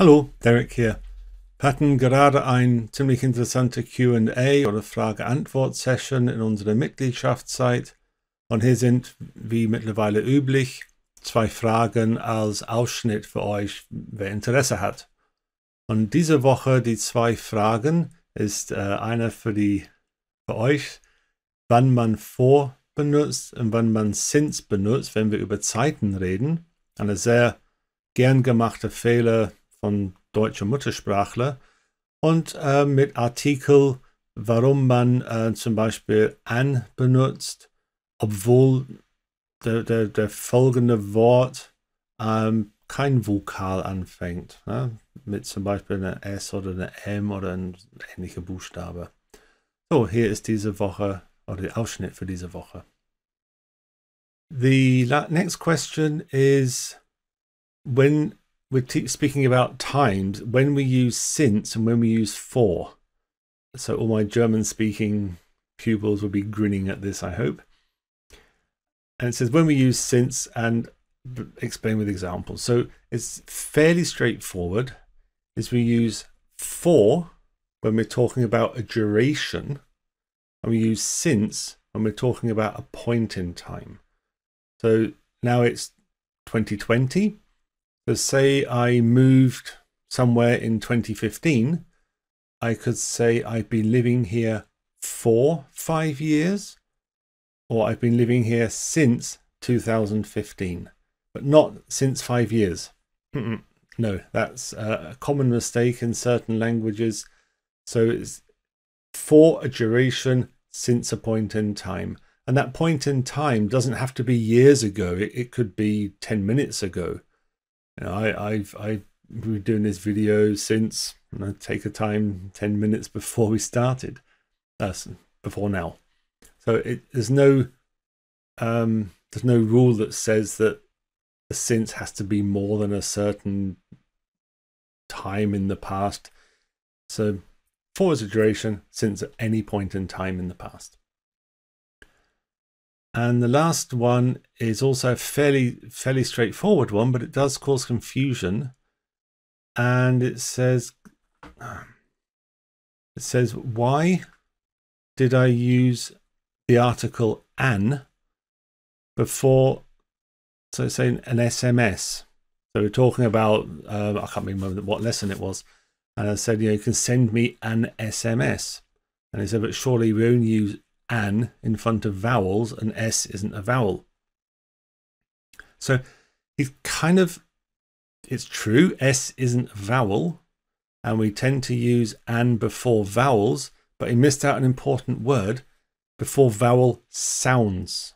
Hallo, Derek hier. Wir hatten gerade ein ziemlich interessante Q&A oder Frage-Antwort-Session in unserer Mitgliedschaftsseite. Und hier sind, wie mittlerweile üblich, 2 Fragen als Ausschnitt für euch, wer Interesse hat. Und diese Woche die 2 Fragen ist eine für euch, wann man vor benutzt und wann man since benutzt, wenn wir über Zeiten reden. Eine sehr gern gemachte Fehler von deutscher Muttersprachler und mit Artikel, warum man zum Beispiel an benutzt, obwohl der folgende Wort kein Vokal anfängt, ne? Mit zum Beispiel einer S oder einer M oder ein ähnlicher Buchstabe. So, hier ist diese Woche oder der Ausschnitt für diese Woche. The next question is when we're speaking about times, when we use since and when we use for. So all my German-speaking pupils will be grinning at this, I hope. And it says when we use since and explain with examples. So it's fairly straightforward. Is we use for when we're talking about a duration, and we use since when we're talking about a point in time. So now it's 2020. So say I moved somewhere in 2015, I could say I've been living here for 5 years, or I've been living here since 2015, but not since 5 years. No, that's a common mistake in certain languages. So it's for a duration, since a point in time. And that point in time doesn't have to be years ago. It could be 10 minutes ago. You know, I've been doing this video since, take a time 10 minutes before we started. Before now. So there's no rule that says that the since has to be more than a certain time in the past. So for is a duration, since at any point in time in the past. And the last one is also a fairly straightforward one, but it does cause confusion. And it says, why did I use the article an before, so saying an SMS? So we're talking about, I can't remember what lesson it was. And I said, you can send me an SMS. And he said, but surely we only use an in front of vowels, and S isn't a vowel. So it's true, S isn't a vowel, and we tend to use an before vowels, but he missed out an important word before vowel sounds.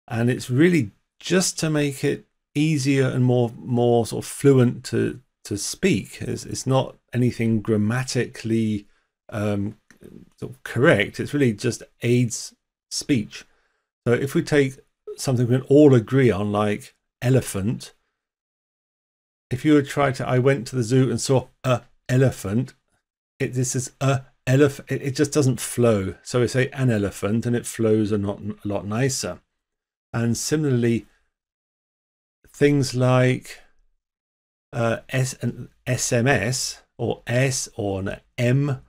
And it's really just to make it easier and more sort of fluent to speak. It's not anything grammatically sort of correct. It's really just aids speech. So if we take something we can all agree on, like elephant, if you would try to, I went to the zoo and saw a elephant, this is a elephant, it just doesn't flow. So we say an elephant and it flows a lot nicer. And similarly, things like an SMS or S or an M,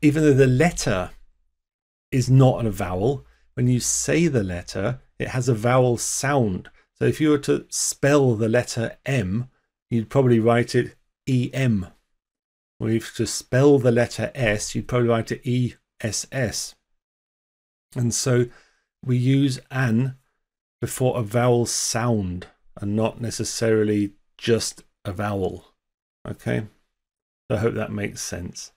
even though the letter is not a vowel, when you say the letter, it has a vowel sound. So if you were to spell the letter M, you'd probably write it EM. Or if to spell the letter S, you'd probably write it ESS. And so we use an before a vowel sound and not necessarily just a vowel. Okay? So I hope that makes sense.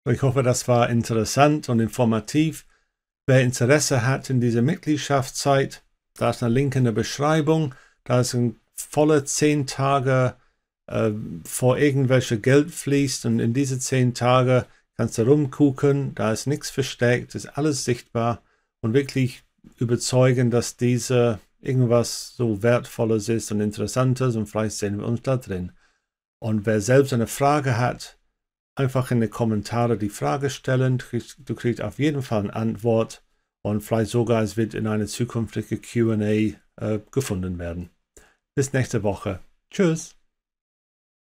Ich hoffe, das war interessant und informativ. Wer Interesse hat in dieser Mitgliedschaftsseite, da ist ein Link in der Beschreibung. Da ist ein voller 10 Tage, vor irgendwelche Geld fließt. Und in diese 10 Tage kannst du rumgucken. Da ist nichts versteckt, ist alles sichtbar. Und wirklich überzeugen, dass diese irgendwas so Wertvolles ist und Interessantes. Und vielleicht sehen wir uns da drin. Und wer selbst eine Frage hat, einfach in die Kommentare die Frage stellen. Du kriegst auf jeden Fall eine Antwort und vielleicht sogar es wird in eine zukünftige Q&A gefunden werden. Bis nächste Woche. Tschüss.